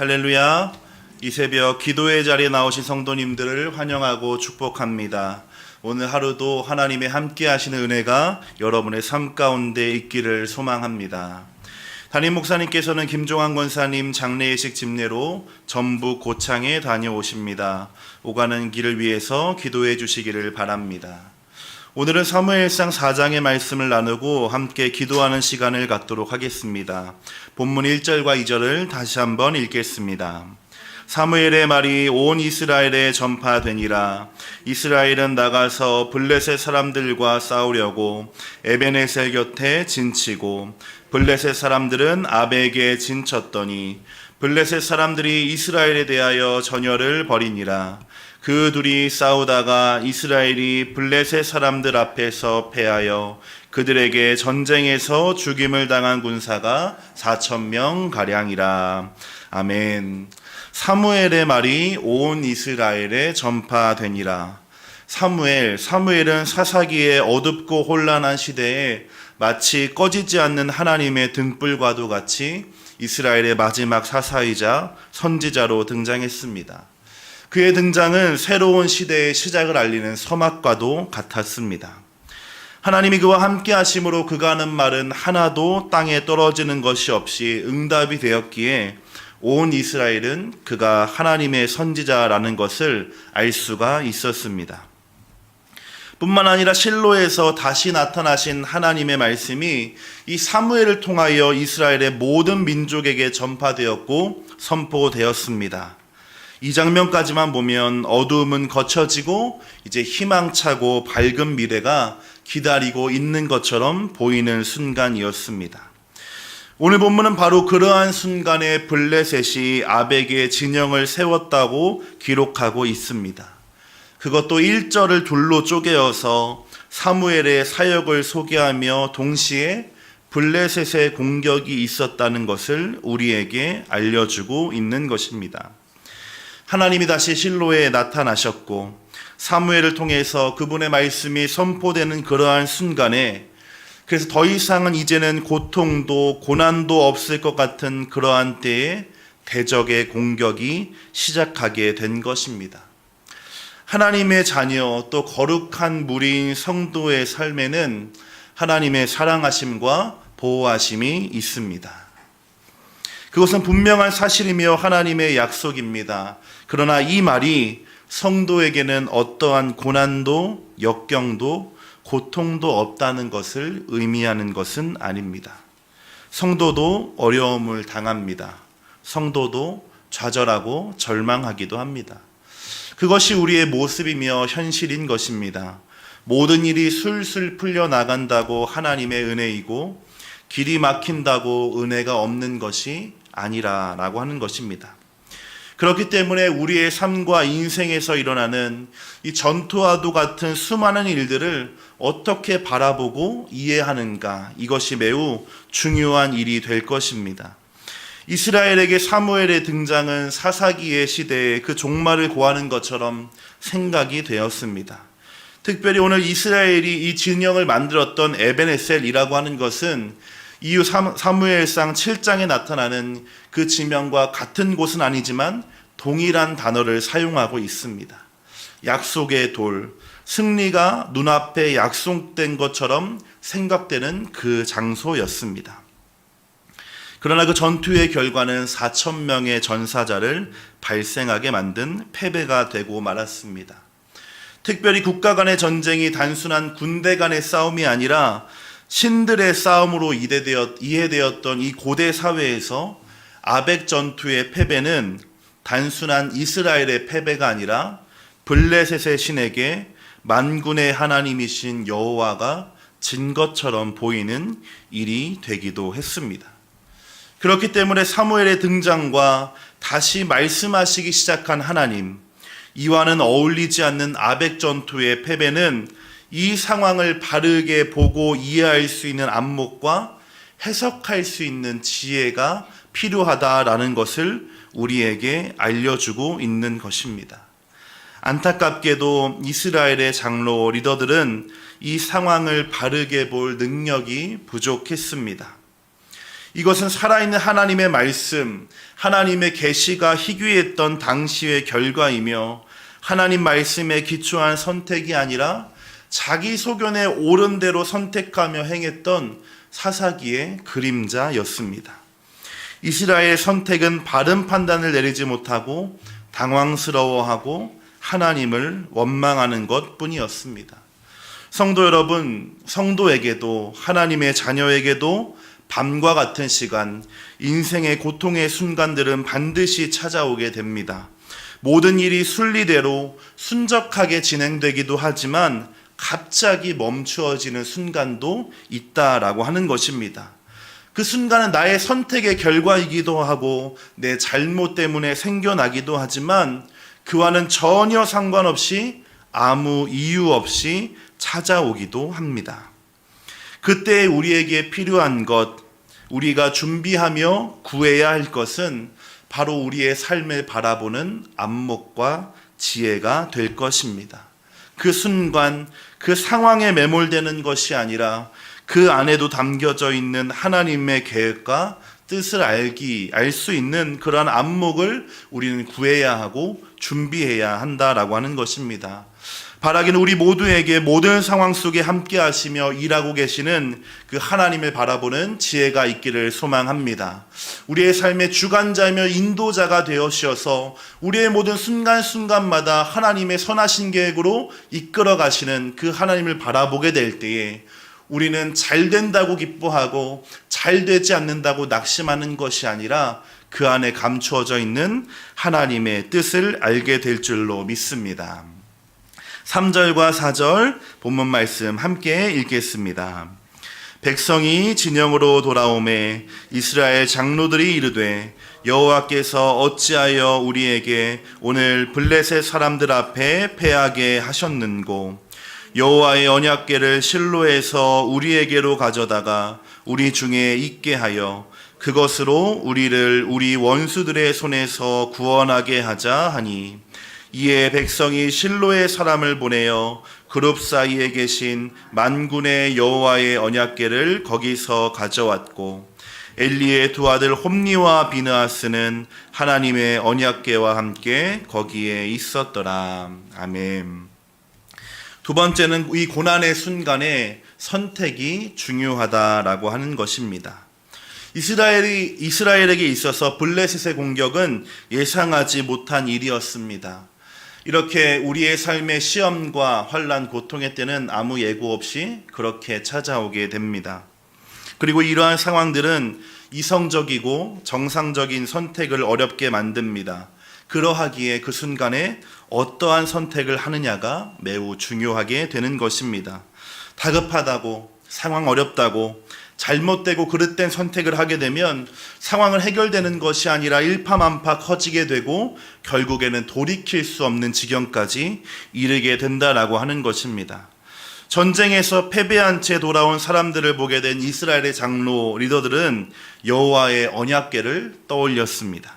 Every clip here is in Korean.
할렐루야. 이 새벽 기도의 자리에 나오신 성도님들을 환영하고 축복합니다. 오늘 하루도 하나님의 함께 하시는 은혜가 여러분의 삶 가운데 있기를 소망합니다. 담임 목사님께서는 김종환 권사님 장례의식 집례로 전북 고창에 다녀오십니다. 오가는 길을 위해서 기도해 주시기를 바랍니다. 오늘은 사무엘상 4장의 말씀을 나누고 함께 기도하는 시간을 갖도록 하겠습니다. 본문 1절과 2절을 다시 한번 읽겠습니다. 사무엘의 말이 온 이스라엘에 전파되니라. 이스라엘은 나가서 블레셋 사람들과 싸우려고 에베네셀 곁에 진치고 블레셋 사람들은 아벡에 진쳤더니 블레셋 사람들이 이스라엘에 대하여 전열을 벌이니라. 그 둘이 싸우다가 이스라엘이 블레셋 사람들 앞에서 패하여 그들에게 전쟁에서 죽임을 당한 군사가 4,000명 가량이라. 아멘. 사무엘의 말이 온 이스라엘에 전파되니라. 사무엘은 사사기의 어둡고 혼란한 시대에 마치 꺼지지 않는 하나님의 등불과도 같이 이스라엘의 마지막 사사이자 선지자로 등장했습니다. 그의 등장은 새로운 시대의 시작을 알리는 서막과도 같았습니다. 하나님이 그와 함께 하심으로 그가 하는 말은 하나도 땅에 떨어지는 것이 없이 응답이 되었기에 온 이스라엘은 그가 하나님의 선지자라는 것을 알 수가 있었습니다. 뿐만 아니라 실로에서 다시 나타나신 하나님의 말씀이 이 사무엘을 통하여 이스라엘의 모든 민족에게 전파되었고 선포되었습니다. 이 장면까지만 보면 어두움은 거쳐지고 이제 희망차고 밝은 미래가 기다리고 있는 것처럼 보이는 순간이었습니다. 오늘 본문은 바로 그러한 순간에 블레셋이 아벡에 진영을 세웠다고 기록하고 있습니다. 그것도 1절을 둘로 쪼개어서 사무엘의 사역을 소개하며 동시에 블레셋의 공격이 있었다는 것을 우리에게 알려주고 있는 것입니다. 하나님이 다시 실로에 나타나셨고 사무엘을 통해서 그분의 말씀이 선포되는 그러한 순간에 그래서 더 이상은 이제는 고통도 고난도 없을 것 같은 그러한 때에 대적의 공격이 시작하게 된 것입니다. 하나님의 자녀 또 거룩한 무리인 성도의 삶에는 하나님의 사랑하심과 보호하심이 있습니다. 그것은 분명한 사실이며 하나님의 약속입니다. 그러나 이 말이 성도에게는 어떠한 고난도, 역경도, 고통도 없다는 것을 의미하는 것은 아닙니다. 성도도 어려움을 당합니다. 성도도 좌절하고 절망하기도 합니다. 그것이 우리의 모습이며 현실인 것입니다. 모든 일이 술술 풀려나간다고 하나님의 은혜이고 길이 막힌다고 은혜가 없는 것이 아니라라고 하는 것입니다. 그렇기 때문에 우리의 삶과 인생에서 일어나는 이 전투와도 같은 수많은 일들을 어떻게 바라보고 이해하는가, 이것이 매우 중요한 일이 될 것입니다. 이스라엘에게 사무엘의 등장은 사사기의 시대에 그 종말을 고하는 것처럼 생각이 되었습니다. 특별히 오늘 이스라엘이 이 진영을 만들었던 에베네셀이라고 하는 것은 이후 사무엘상 7장에 나타나는 그 지명과 같은 곳은 아니지만 동일한 단어를 사용하고 있습니다. 약속의 돌, 승리가 눈앞에 약속된 것처럼 생각되는 그 장소였습니다. 그러나 그 전투의 결과는 4,000명의 전사자를 발생하게 만든 패배가 되고 말았습니다. 특별히 국가 간의 전쟁이 단순한 군대 간의 싸움이 아니라 신들의 싸움으로 이해되었던 이 고대 사회에서 아벡 전투의 패배는 단순한 이스라엘의 패배가 아니라 블레셋의 신에게 만군의 하나님이신 여호와가 진 것처럼 보이는 일이 되기도 했습니다. 그렇기 때문에 사무엘의 등장과 다시 말씀하시기 시작한 하나님, 이와는 어울리지 않는 아벡 전투의 패배는 이 상황을 바르게 보고 이해할 수 있는 안목과 해석할 수 있는 지혜가 필요하다라는 것을 우리에게 알려주고 있는 것입니다. 안타깝게도 이스라엘의 장로 리더들은 이 상황을 바르게 볼 능력이 부족했습니다. 이것은 살아있는 하나님의 말씀, 하나님의 계시가 희귀했던 당시의 결과이며 하나님 말씀에 기초한 선택이 아니라 자기 소견에 옳은 대로 선택하며 행했던 사사기의 그림자였습니다. 이스라엘의 선택은 바른 판단을 내리지 못하고 당황스러워하고 하나님을 원망하는 것뿐이었습니다. 성도 여러분, 성도에게도 하나님의 자녀에게도 밤과 같은 시간, 인생의 고통의 순간들은 반드시 찾아오게 됩니다. 모든 일이 순리대로 순적하게 진행되기도 하지만 갑자기 멈추어지는 순간도 있다라고 하는 것입니다. 그 순간은 나의 선택의 결과이기도 하고 내 잘못 때문에 생겨나기도 하지만 그와는 전혀 상관없이 아무 이유 없이 찾아오기도 합니다. 그때 우리에게 필요한 것, 우리가 준비하며 구해야 할 것은 바로 우리의 삶을 바라보는 안목과 지혜가 될 것입니다. 그 순간, 그 상황에 매몰되는 것이 아니라 그 안에도 담겨져 있는 하나님의 계획과 뜻을 알 수 있는 그러한 안목을 우리는 구해야 하고 준비해야 한다라고 하는 것입니다. 바라기는 우리 모두에게 모든 상황 속에 함께 하시며 일하고 계시는 그 하나님을 바라보는 지혜가 있기를 소망합니다. 우리의 삶의 주관자이며 인도자가 되어주셔서 우리의 모든 순간순간마다 하나님의 선하신 계획으로 이끌어 가시는 그 하나님을 바라보게 될 때에 우리는 잘 된다고 기뻐하고 잘 되지 않는다고 낙심하는 것이 아니라 그 안에 감추어져 있는 하나님의 뜻을 알게 될 줄로 믿습니다. 3절과 4절 본문 말씀 함께 읽겠습니다. 백성이 진영으로 돌아오매 이스라엘 장로들이 이르되 여호와께서 어찌하여 우리에게 오늘 블레셋 사람들 앞에 패하게 하셨는고 여호와의 언약궤를 실로에서 우리에게로 가져다가 우리 중에 있게 하여 그것으로 우리를 우리 원수들의 손에서 구원하게 하자 하니 이에 백성이 실로의 사람을 보내어 그룹 사이에 계신 만군의 여호와의 언약궤를 거기서 가져왔고 엘리의 두 아들 홈니와 비느하스는 하나님의 언약궤와 함께 거기에 있었더라. 아멘. 두 번째는 이 고난의 순간에 선택이 중요하다라고 하는 것입니다. 이스라엘에게 있어서 블레셋의 공격은 예상하지 못한 일이었습니다. 이렇게 우리의 삶의 시험과 환난, 고통의 때는 아무 예고 없이 그렇게 찾아오게 됩니다. 그리고 이러한 상황들은 이성적이고 정상적인 선택을 어렵게 만듭니다. 그러하기에 그 순간에 어떠한 선택을 하느냐가 매우 중요하게 되는 것입니다. 다급하다고, 상황 어렵다고, 잘못되고 그릇된 선택을 하게 되면 상황을 해결되는 것이 아니라 일파만파 커지게 되고 결국에는 돌이킬 수 없는 지경까지 이르게 된다라고 하는 것입니다. 전쟁에서 패배한 채 돌아온 사람들을 보게 된 이스라엘의 장로 리더들은 여호와의 언약궤를 떠올렸습니다.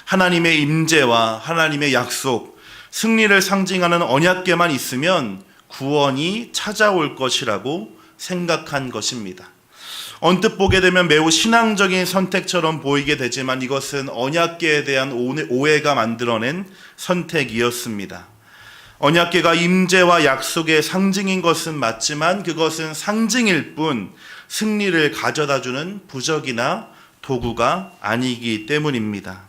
하나님의 임재와 하나님의 약속, 승리를 상징하는 언약궤만 있으면 구원이 찾아올 것이라고 생각한 것입니다. 언뜻 보게 되면 매우 신앙적인 선택처럼 보이게 되지만 이것은 언약궤에 대한 오해가 만들어낸 선택이었습니다. 언약궤가 임재와 약속의 상징인 것은 맞지만 그것은 상징일 뿐 승리를 가져다주는 부적이나 도구가 아니기 때문입니다.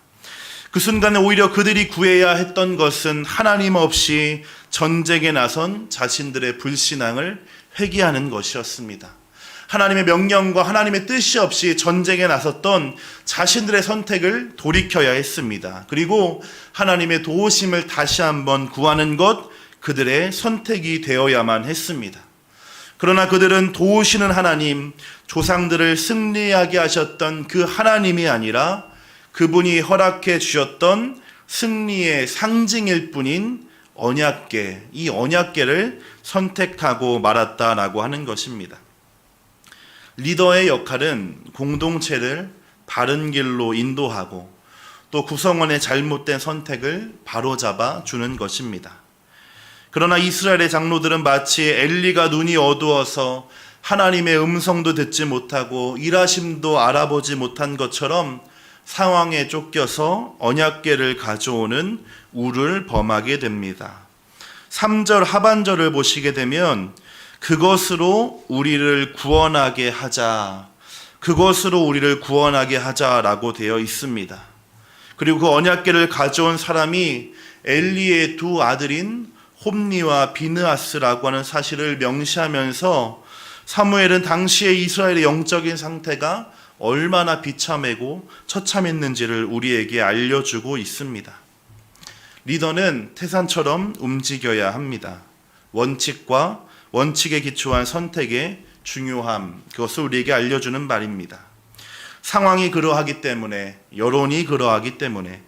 그 순간에 오히려 그들이 구해야 했던 것은 하나님 없이 전쟁에 나선 자신들의 불신앙을 회개하는 것이었습니다. 하나님의 명령과 하나님의 뜻이 없이 전쟁에 나섰던 자신들의 선택을 돌이켜야 했습니다. 그리고 하나님의 도우심을 다시 한번 구하는 것, 그들의 선택이 되어야만 했습니다. 그러나 그들은 도우시는 하나님, 조상들을 승리하게 하셨던 그 하나님이 아니라 그분이 허락해 주셨던 승리의 상징일 뿐인 언약궤, 이 언약궤를 선택하고 말았다라고 하는 것입니다. 리더의 역할은 공동체를 바른 길로 인도하고 또 구성원의 잘못된 선택을 바로잡아 주는 것입니다. 그러나 이스라엘의 장로들은 마치 엘리가 눈이 어두워서 하나님의 음성도 듣지 못하고 일하심도 알아보지 못한 것처럼 상황에 쫓겨서 언약궤를 가져오는 우를 범하게 됩니다. 3절 하반절을 보시게 되면 그것으로 우리를 구원하게 하자, 그것으로 우리를 구원하게 하자라고 되어 있습니다. 그리고 그 언약궤를 가져온 사람이 엘리의 두 아들인 홈니와 비느하스라고 하는 사실을 명시하면서 사무엘은 당시의 이스라엘의 영적인 상태가 얼마나 비참하고 처참했는지를 우리에게 알려주고 있습니다. 리더는 태산처럼 움직여야 합니다. 원칙과 원칙에 기초한 선택의 중요함, 그것을 우리에게 알려주는 말입니다. 상황이 그러하기 때문에, 여론이 그러하기 때문에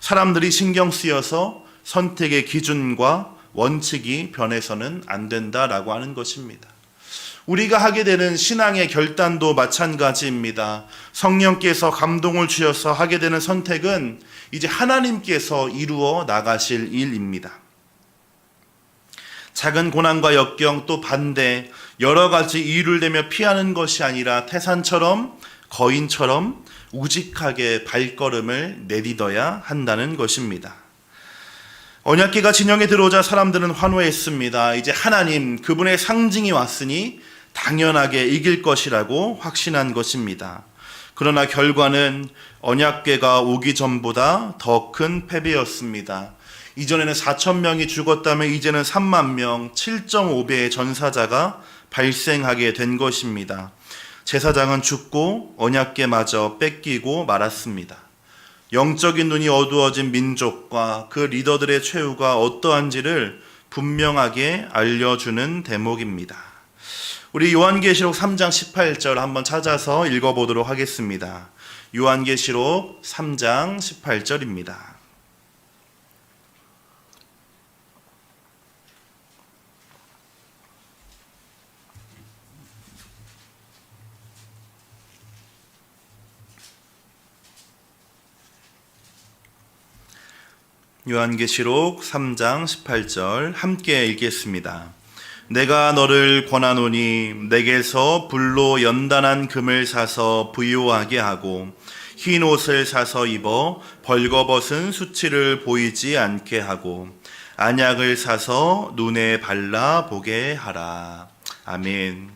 사람들이 신경 쓰여서 선택의 기준과 원칙이 변해서는 안 된다라고 하는 것입니다. 우리가 하게 되는 신앙의 결단도 마찬가지입니다. 성령께서 감동을 주셔서 하게 되는 선택은 이제 하나님께서 이루어 나가실 일입니다. 작은 고난과 역경 또 반대 여러 가지 이유를 대며 피하는 것이 아니라 태산처럼 거인처럼 우직하게 발걸음을 내딛어야 한다는 것입니다. 언약궤가 진영에 들어오자 사람들은 환호했습니다. 이제 하나님 그분의 상징이 왔으니 당연하게 이길 것이라고 확신한 것입니다. 그러나 결과는 언약궤가 오기 전보다 더 큰 패배였습니다. 이전에는 4,000명이 죽었다면 이제는 3만 명, 7.5배의 전사자가 발생하게 된 것입니다. 제사장은 죽고 언약궤마저 뺏기고 말았습니다. 영적인 눈이 어두워진 민족과 그 리더들의 최후가 어떠한지를 분명하게 알려주는 대목입니다. 우리 요한계시록 3장 18절 한번 찾아서 읽어보도록 하겠습니다. 요한계시록 3장 18절입니다. 요한계시록 3장 18절 함께 읽겠습니다. 내가 너를 권하노니 내게서 불로 연단한 금을 사서 부요하게 하고 흰 옷을 사서 입어 벌거벗은 수치를 보이지 않게 하고 안약을 사서 눈에 발라 보게 하라. 아멘.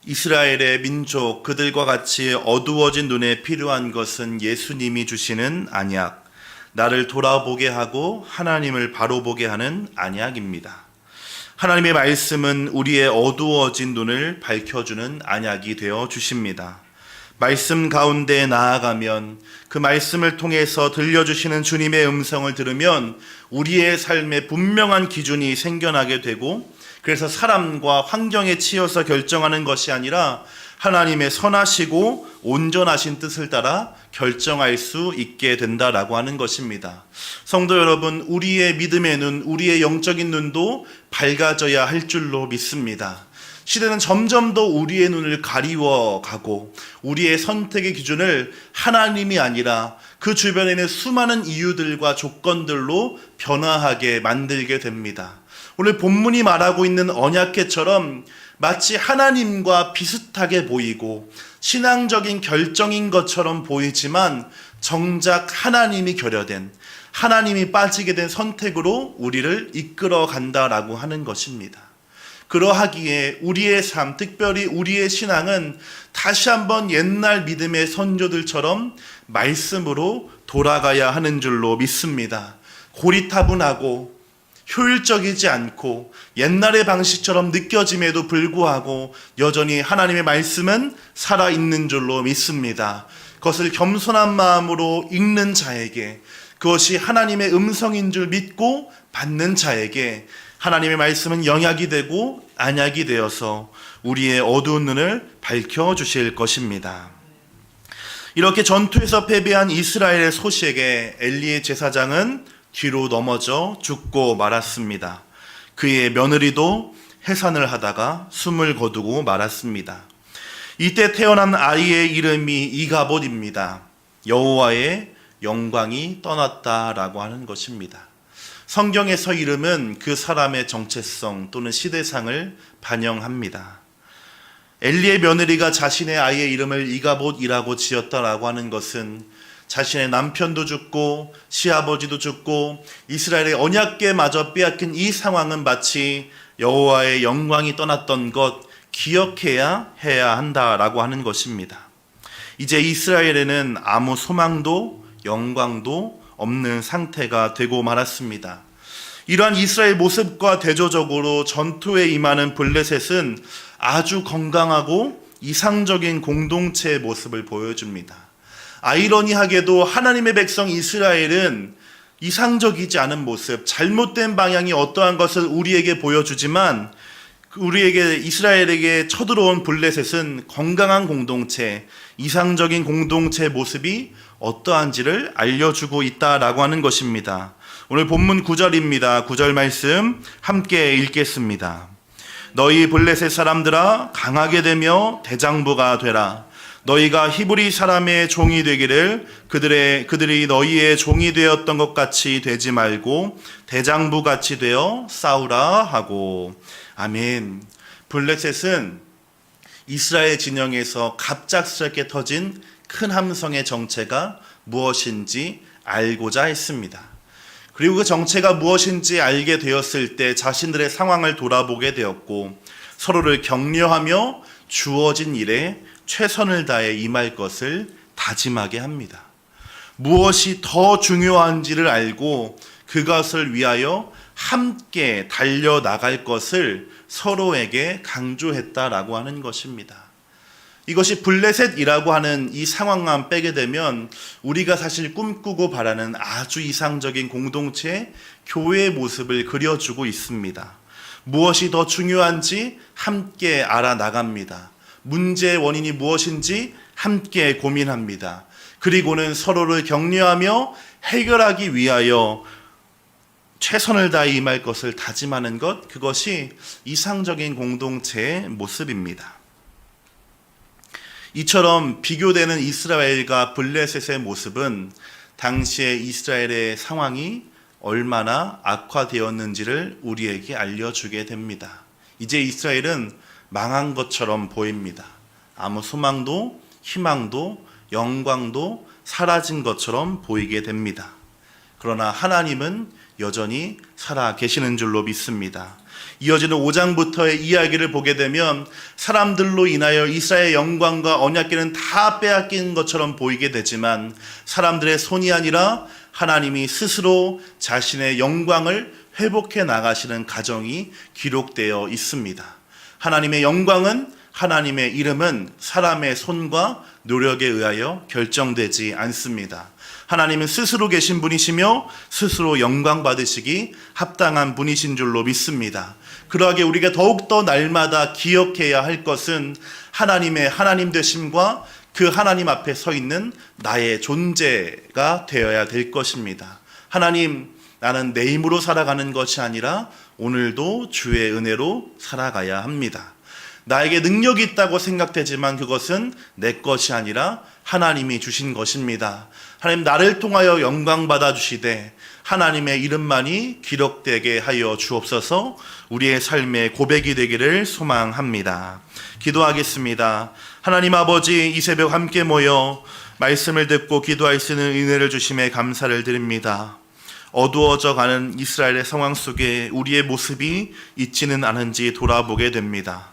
이스라엘의 민족 그들과 같이 어두워진 눈에 필요한 것은 예수님이 주시는 안약, 나를 돌아보게 하고 하나님을 바로 보게 하는 안약입니다. 하나님의 말씀은 우리의 어두워진 눈을 밝혀주는 안약이 되어 주십니다. 말씀 가운데 나아가면 그 말씀을 통해서 들려주시는 주님의 음성을 들으면 우리의 삶에 분명한 기준이 생겨나게 되고, 그래서 사람과 환경에 치여서 결정하는 것이 아니라 하나님의 선하시고 온전하신 뜻을 따라 결정할 수 있게 된다라고 하는 것입니다. 성도 여러분, 우리의 믿음의 눈, 우리의 영적인 눈도 밝아져야 할 줄로 믿습니다. 시대는 점점 더 우리의 눈을 가리워가고 우리의 선택의 기준을 하나님이 아니라 그 주변에 있는 수많은 이유들과 조건들로 변화하게 만들게 됩니다. 오늘 본문이 말하고 있는 언약궤처럼 마치 하나님과 비슷하게 보이고 신앙적인 결정인 것처럼 보이지만 정작 하나님이 결여된, 하나님이 빠지게 된 선택으로 우리를 이끌어 간다라고 하는 것입니다. 그러하기에 우리의 삶, 특별히 우리의 신앙은 다시 한번 옛날 믿음의 선조들처럼 말씀으로 돌아가야 하는 줄로 믿습니다. 고리타분하고 효율적이지 않고 옛날의 방식처럼 느껴짐에도 불구하고 여전히 하나님의 말씀은 살아있는 줄로 믿습니다. 그것을 겸손한 마음으로 읽는 자에게, 그것이 하나님의 음성인 줄 믿고 받는 자에게 하나님의 말씀은 영약이 되고 안약이 되어서 우리의 어두운 눈을 밝혀주실 것입니다. 이렇게 전투에서 패배한 이스라엘의 소식에 엘리의 제사장은 뒤로 넘어져 죽고 말았습니다. 그의 며느리도 해산을 하다가 숨을 거두고 말았습니다. 이때 태어난 아이의 이름이 이가봇입니다. 여호와의 영광이 떠났다라고 하는 것입니다. 성경에서 이름은 그 사람의 정체성 또는 시대상을 반영합니다. 엘리의 며느리가 자신의 아이의 이름을 이가봇이라고 지었다라고 하는 것은 자신의 남편도 죽고 시아버지도 죽고 이스라엘의 언약궤마저 빼앗긴 이 상황은 마치 여호와의 영광이 떠났던 것 기억해야 해야 한다라고 하는 것입니다. 이제 이스라엘에는 아무 소망도 영광도 없는 상태가 되고 말았습니다. 이러한 이스라엘 모습과 대조적으로 전투에 임하는 블레셋은 아주 건강하고 이상적인 공동체의 모습을 보여줍니다. 아이러니하게도 하나님의 백성 이스라엘은 이상적이지 않은 모습, 잘못된 방향이 어떠한 것을 우리에게 보여주지만 우리에게 이스라엘에게 쳐들어온 블레셋은 건강한 공동체, 이상적인 공동체의 모습이 어떠한지를 알려주고 있다라고 하는 것입니다. 오늘 본문 9절입니다. 9절 말씀 함께 읽겠습니다. 너희 블레셋 사람들아 강하게 되며 대장부가 되라. 너희가 히브리 사람의 종이 되기를 그들이 너희의 종이 되었던 것 같이 되지 말고 대장부 같이 되어 싸우라 하고. 아멘. 블레셋은 이스라엘 진영에서 갑작스럽게 터진 큰 함성의 정체가 무엇인지 알고자 했습니다. 그리고 그 정체가 무엇인지 알게 되었을 때 자신들의 상황을 돌아보게 되었고 서로를 격려하며 주어진 일에 최선을 다해 임할 것을 다짐하게 합니다. 무엇이 더 중요한지를 알고 그것을 위하여 함께 달려나갈 것을 서로에게 강조했다라고 하는 것입니다. 이것이 블레셋이라고 하는 이 상황만 빼게 되면 우리가 사실 꿈꾸고 바라는 아주 이상적인 공동체, 교회의 모습을 그려주고 있습니다. 무엇이 더 중요한지 함께 알아나갑니다. 문제의 원인이 무엇인지 함께 고민합니다. 그리고는 서로를 격려하며 해결하기 위하여 최선을 다해 임할 것을 다짐하는 것, 그것이 이상적인 공동체의 모습입니다. 이처럼 비교되는 이스라엘과 블레셋의 모습은 당시의 이스라엘의 상황이 얼마나 악화되었는지를 우리에게 알려주게 됩니다. 이제 이스라엘은 망한 것처럼 보입니다. 아무 소망도 희망도 영광도 사라진 것처럼 보이게 됩니다. 그러나 하나님은 여전히 살아 계시는 줄로 믿습니다. 이어지는 5장부터의 이야기를 보게 되면 사람들로 인하여 이스라엘의 영광과 언약궤는 다 빼앗긴 것처럼 보이게 되지만 사람들의 손이 아니라 하나님이 스스로 자신의 영광을 회복해 나가시는 과정이 기록되어 있습니다. 하나님의 영광은, 하나님의 이름은 사람의 손과 노력에 의하여 결정되지 않습니다. 하나님은 스스로 계신 분이시며 스스로 영광 받으시기 합당한 분이신 줄로 믿습니다. 그러하게 우리가 더욱더 날마다 기억해야 할 것은 하나님의 하나님 되심과 그 하나님 앞에 서 있는 나의 존재가 되어야 될 것입니다. 하나님, 나는 내 힘으로 살아가는 것이 아니라 오늘도 주의 은혜로 살아가야 합니다. 나에게 능력이 있다고 생각되지만 그것은 내 것이 아니라 하나님이 주신 것입니다. 하나님, 나를 통하여 영광 받아주시되 하나님의 이름만이 기록되게 하여 주옵소서. 우리의 삶의 고백이 되기를 소망합니다. 기도하겠습니다. 하나님 아버지, 이 새벽 함께 모여 말씀을 듣고 기도할 수 있는 은혜를 주심에 감사를 드립니다. 어두워져 가는 이스라엘의 상황 속에 우리의 모습이 있지는 않은지 돌아보게 됩니다.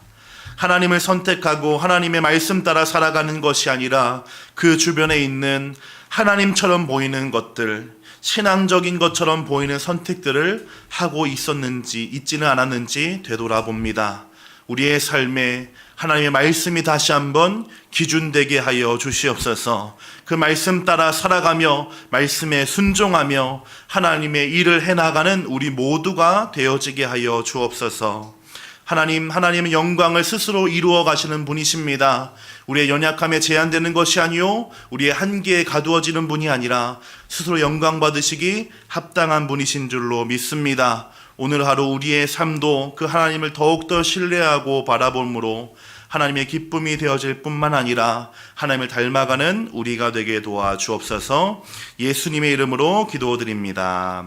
하나님을 선택하고 하나님의 말씀 따라 살아가는 것이 아니라 그 주변에 있는 하나님처럼 보이는 것들, 신앙적인 것처럼 보이는 선택들을 하고 있지는 않았는지 되돌아봅니다. 우리의 삶에 하나님의 말씀이 다시 한번 기준되게 하여 주시옵소서. 그 말씀 따라 살아가며 말씀에 순종하며 하나님의 일을 해나가는 우리 모두가 되어지게 하여 주옵소서. 하나님은 영광을 스스로 이루어 가시는 분이십니다. 우리의 연약함에 제한되는 것이 아니요 우리의 한계에 가두어지는 분이 아니라 스스로 영광 받으시기 합당한 분이신 줄로 믿습니다. 오늘 하루 우리의 삶도 그 하나님을 더욱더 신뢰하고 바라봄으로 하나님의 기쁨이 되어질 뿐만 아니라 하나님을 닮아가는 우리가 되게 도와주옵소서. 예수님의 이름으로 기도드립니다.